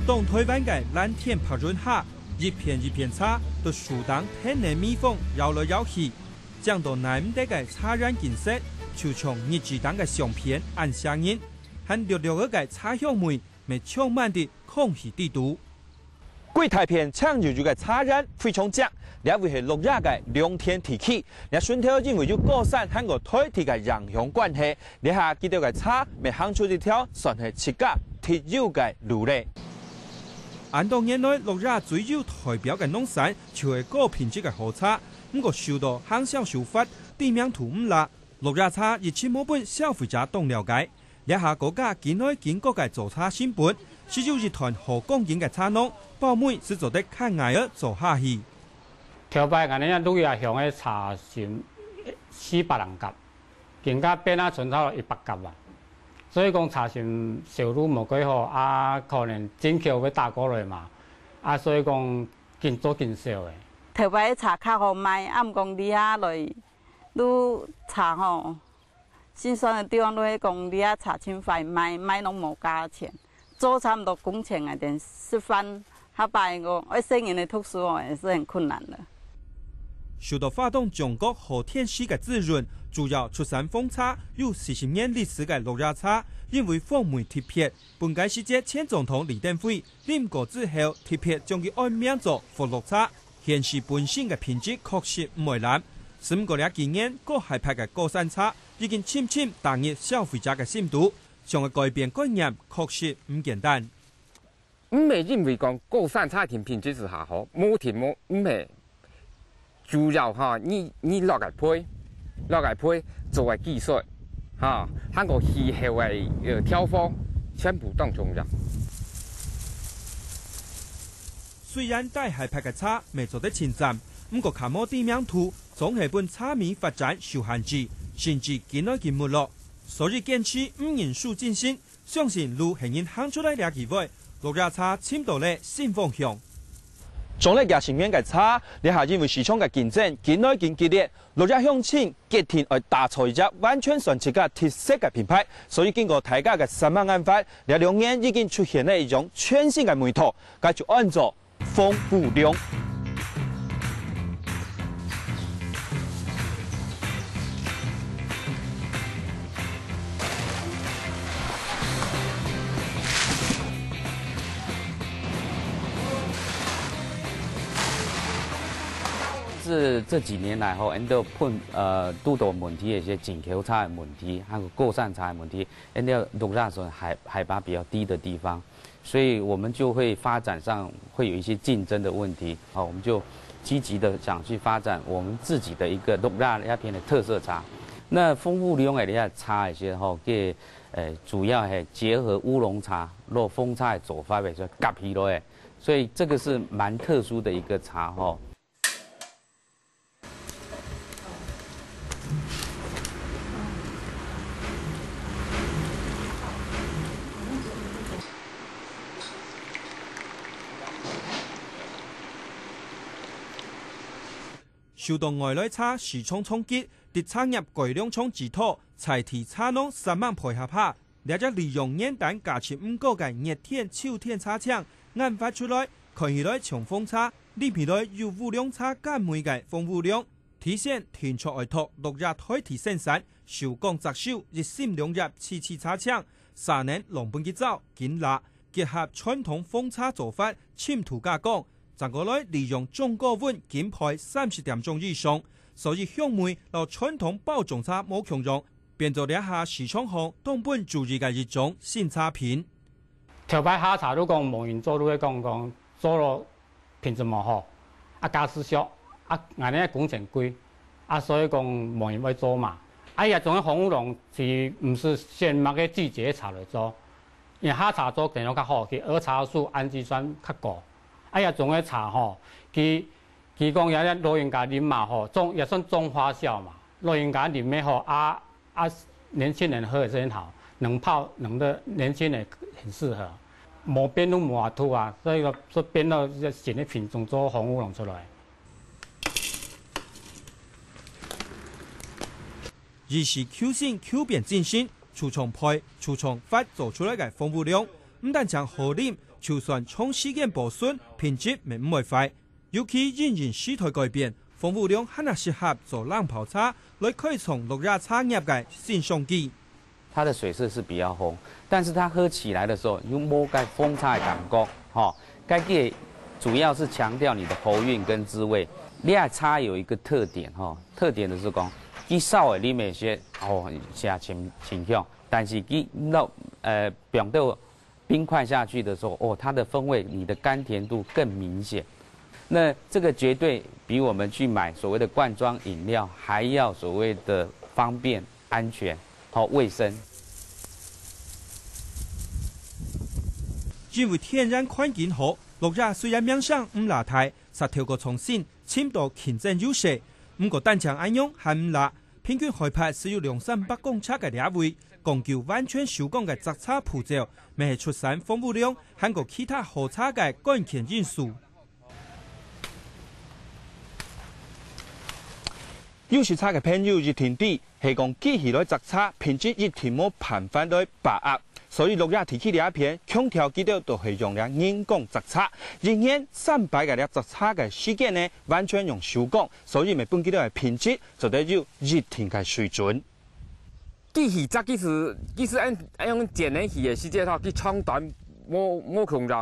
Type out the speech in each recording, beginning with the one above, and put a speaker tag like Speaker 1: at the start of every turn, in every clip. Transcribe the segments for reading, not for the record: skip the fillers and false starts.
Speaker 1: 动台湾嘅蓝天白云下，一片一片茶都树当天然蜜蜂绕来绕去，讲到难得嘅茶染景色，就像日子当嘅相片按相应，和绿绿嘅茶香味，咪充满的空气地图。贵太片抢住嘅茶染非常正，呢位係六日嘅兩天提起，呢順條因為要過山和個台鐵嘅影響關係，呢下見到嘅茶咪行出一條算係自家鐵有嘅路咧。按當年內六日最有代表嘅農產就係高品質嘅好茶，不過受到行銷手法地名圖唔辣，六日茶一千冇本消費者懂了解，呢下國家見內見國嘅做茶新本，是有一團好光景嘅茶農。包妹是做得看挨兒做下去。
Speaker 2: 頭擺我哋六日鄉嘅茶船400人夾，更加變啊存差100夾啊。所以講茶船銷路冇幾好，啊可能進口會打過來嘛，啊所以講見做見少嘅。
Speaker 3: 頭擺茶較好賣，啊唔講你下來，都茶吼，新鮮嘅地方都係講你下茶錢快賣攏冇價錢，做差唔多工錢啊，點食飯。他擺個外省人的讀書哦，也是很困難的。
Speaker 1: 受到發動中國和天時嘅滋潤，主要出產蜂茶有40年歷史嘅六日茶，因為蜂媒特別，本屆世界前總統李登輝飲過之後，特別將佢安名做福祿茶，顯示本身嘅品質確實唔會爛。不過呢幾年，各海派嘅高山茶已經漸漸打入消費者嘅心度，想要改變觀念確實唔簡單。
Speaker 4: 唔係因為講高山茶田品質是下好，冇田冇唔係，主要哈你落嚟配做嘅技術，哈，韓國氣候嘅調風全部當重要。
Speaker 1: 雖然大海派嘅茶未做得前瞻，不過卡摩地名圖總係本茶米發展受限制，甚至見來見沒落，所以堅持唔認輸進心，相信路係因行出來兩機會。六日茶簽到咧新方向，種咧廿成面嘅茶，你下因為市場嘅競爭見來見激烈，六日向前決定去打造一隻完全全自家特色嘅品牌，所以經過大家嘅深刻研發，呢2年已經出現了一種全新嘅味道，佢就按照豐富量。
Speaker 5: 是這幾年來後，人都碰拄到問題，一些進口茶的問題，還有過山茶的問題，人家六日所海拔比較低的地方，所以我們就會發展上會有一些競爭的問題。好，我們就積極的想去發展我們自己的一個六日那邊的特色茶。那豐富利用的茶一些吼，嘅主要係結合烏龍茶、落蜂茶的做法，就夾起來，所以這個是蠻特殊的一個茶吼。
Speaker 1: 受到外來茶市場衝擊，啲產業改良廠指托，才提茶農3萬配合下，呢只利用簡單價錢唔高嘅熱天、秋天茶廠研發出來，看起來像蜂茶，裏面來有烏龍茶加梅嘅豐富量，體現天出外拓六日開提生產，手工摘手，熱心融入次茶廠，3年農本結造堅辣，結合傳統蜂茶做法，濺土加工。整個來利用中高溫浸泡30點鐘以上，所以香味和傳統包裝茶冇強用，變做一下市場上當本注意嘅一種新茶品。
Speaker 2: 頭擺下茶都講無人做都會講做落品質冇好，加時少，我哋工錢貴，所以講無人會做嘛。一種紅烏龍是唔是選某個季節茶來做？因為下茶做更加較好，佢兒茶素氨基酸較高。種嘅茶吼，佢講有啲老人家飲嘛吼，也算中發酵嘛。老人家飲咩吼，年輕人喝也是很好，能泡能的年輕人很適合。冇變到冇土啊，所以說變到新的品種做紅烏龍出來。
Speaker 1: 而是 Q 線 Q 變進行，儲藏配、儲藏法做出來嘅豐富量，唔但將好飲，就算长时间保存，品质咪唔会坏。尤其因应时代改变，丰富量很适合做冷泡茶，来开创落叶茶叶嘅新商机。
Speaker 5: 它的水色是比较红，但是它喝起来的时候有摸该风茶的感觉，该给主要是强调你的喉韵跟滋味。烈茶有一个特点，特点就是讲，佢烧的里面些下清香，但是佢放到冰块下去的时候，它的风味你的甘甜度更明显。那这个绝对比我们去买所谓的罐装饮料还要所谓的方便、安全。卫生，
Speaker 1: 因为天然环境好，落叶虽然面上唔辣太，实透过重新深度竞争优势。不过单强安用还唔辣，平均海拔是有200-300公尺嘅野味，讲究完全手工嘅摘茶步骤，未系出产丰富量，韩国其他好茶嘅关键因素。
Speaker 6: 有时茶嘅朋友一听底，系讲机器来摘茶，品质一定冇频繁来把握，所以落叶提起呢一片，强调记得都系用了人工摘茶，仍然300嘅粒摘茶嘅时间呢，完全用手工，所以咪本记得嘅品质就得有一定嘅水准。
Speaker 4: 机器摘其实按用剪嚟器嘅时间去冲断。冇控制，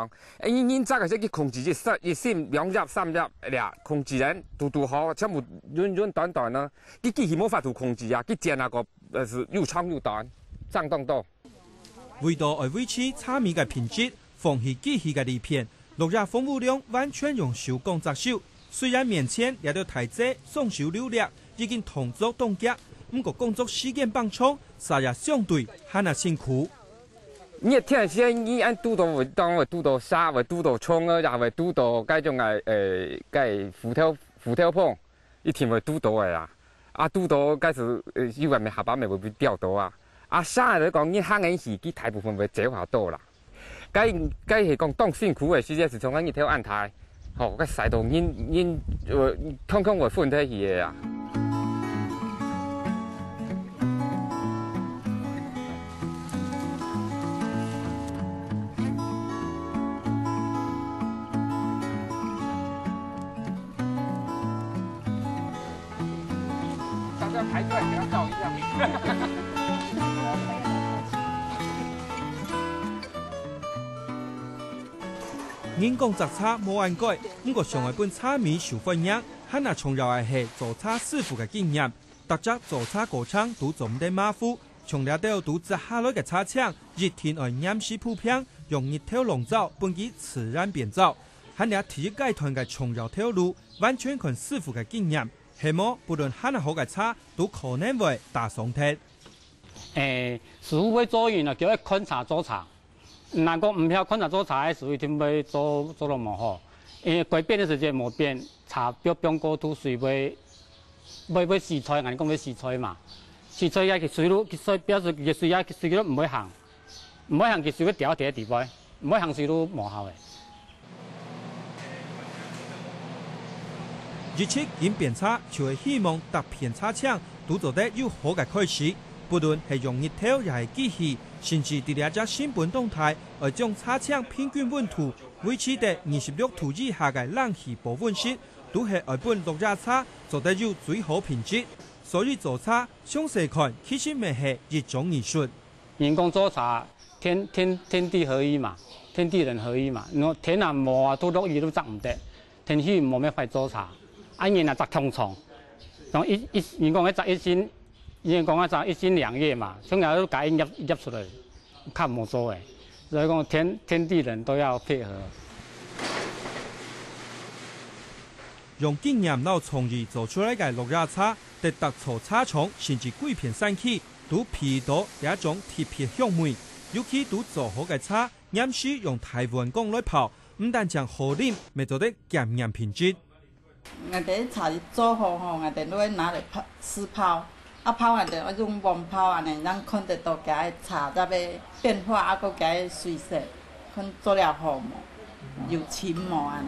Speaker 4: 因这个是去控制一线2粒3粒俩控制人嘟好，全部软短短呢，佢机器冇法度控制啊，佢剪那个是又长又短，震动到。
Speaker 1: 为到爱维持茶米嘅品质，放弃机器嘅利片，落叶丰富量完全用手工摘手。虽然面前也都太济送手流量，已经同足冻结，不过工作时间放长，啥也相对很辛苦。
Speaker 4: 你天先你按拄到会当会拄到沙，会拄到葱啊，也会拄到该种该浮条碰，一天会拄到的啦。啊，拄到该是有外面下巴咪会被钓到啊。啊，沙来讲，你行紧时，佢大部分会折下到啦。该是讲当辛苦的时间是从咱一条按台，该晒到因空会混在去的啊。排队给他照一下。
Speaker 1: 人工摘茶冇按改，不过上一本茶米受欢迎，很难重要嘅系做茶师傅嘅经验。大家做茶过程都做唔得马虎，从了到都摘下来嘅茶枪，热天爱染湿铺片，用热条笼罩，本其自然变造。很了提阶段嘅重要条路，完全看师傅嘅经验。希望不论很好嘅茶，都可能会打上天。
Speaker 2: 师傅要做完啦，叫佢看茶做茶。如果唔晓看茶做茶，师傅點會做得冇好？因為改變嘅時間冇變，茶標過度水會洗菜，人講要洗菜嘛，洗菜也佢水路，佢表示佢水也水都唔會行，唔會行佢水會掉喺地方，唔會行水都冇效嘅。
Speaker 1: 日式演變茶就係希望踏遍茶廠都做得有好嘅開始，不論係用熱條又係機器，甚至啲兩隻新本動態，而將茶廠平均溫度維持在26度以下嘅冷氣保溫室，都係日本落葉茶做得有最好品質。所以做茶詳細看，其實咪係一種藝術。
Speaker 2: 人工做茶，天地合一嘛，天地人合一嘛。天啊冇啊，都落雨都摘唔得，天氣冇咩快做茶。按年啊摘通蟲，咁人講一摘一斤，人講一摘1斤2月嘛，從來都解入出來，較冇做嘅。所以講天地人都要配合。
Speaker 1: 用經驗老創意做出來嘅落葉茶，得突出茶廠甚至幾片山區都皮到一種特別香味，尤其都做好嘅茶，啱需用台灣工來泡，唔但將好飲，咪做得檢驗品質。
Speaker 3: 我哋茶做好吼，我哋都會拿嚟泡試泡，泡我哋用溫泡安尼，讓看得到佢茶在要變化，個佢水色，看做了好冇，有淺冇安尼。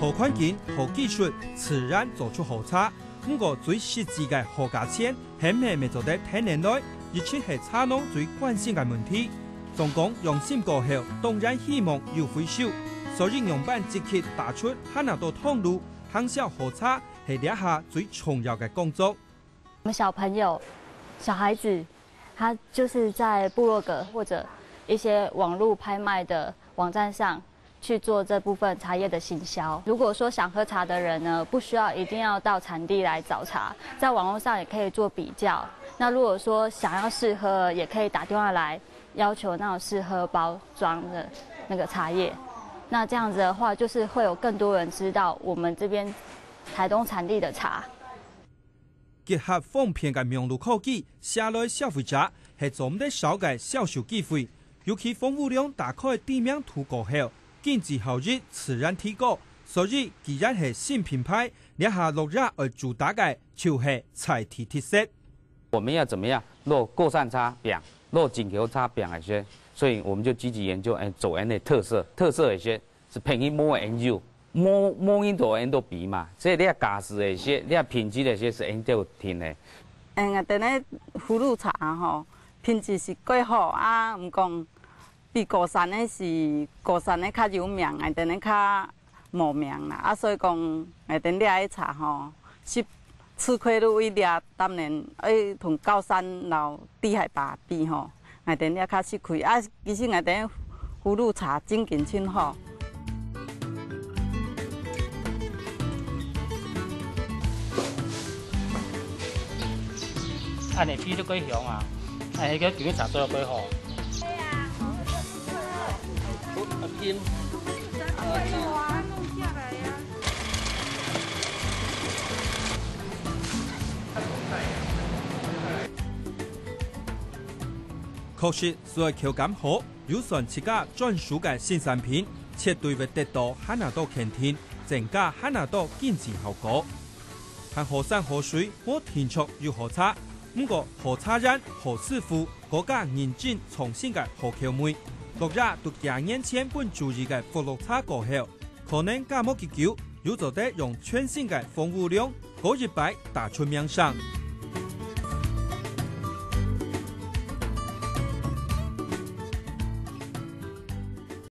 Speaker 1: 好環境、好技術，自然做出好茶。不過最實際嘅好價錢，係咪做得天然來？一切係茶農最關心嘅問題。總講用心過後，當然希望有回收，所以用辦積極打出漢拿多通路，行銷喝茶係兩下最重要嘅工作。
Speaker 7: 我們小朋友、小孩子，他就是在部落格或者一些網絡拍賣的網站上去做這部分茶葉的行銷。如果說想喝茶的人呢，不需要一定要到產地來找茶，在網絡上也可以做比較。那如果說想要試喝，也可以打電話來要求那種試喝包裝的那個茶葉。那這樣子的話，就是會有更多人知道我們這邊台東產地的茶。
Speaker 1: 結合方便嘅網絡科技，寫來消費者係做唔得少嘅銷售機會，尤其豐富量打開地面圖過後，經濟效益自然提高。所以既然係新品牌，兩下落日而主打嘅就係材體特色。
Speaker 5: 我們要怎麼樣落過散茶餅，落錦球茶餅那些，所以我們就積極研究，走人的特色那些是便宜more研究。冇印度人都比嘛，所以你價值那些，你品質那些是印度聽的。
Speaker 3: 我哋咧葫蘆茶吼，品質是幾好啊，唔講比高山咧是高山咧較有名，我哋咧較無名啦。啊，所以講我哋掠個茶吼，是吃虧率為掠，當然同高山老低海拔比吼，我哋掠較吃虧。啊，其實我哋葫蘆茶真勁真好。
Speaker 2: 安尼批都幾香啊！係個捲茶做得幾好。對啊，好尖。弄下來呀。
Speaker 1: 確實，所謂口感好，有算自家專屬嘅新產品，絕對會得到漢拿多肯定，增加漢拿多經濟效果。係河山河水，我田畜要喝茶。不過何茶人何師傅嗰家認真創新嘅何口味，落日讀廿年前本注意嘅福祿茶過後，可能加冇結久，有做得用全新嘅豐富量嗰一擺打出名聲。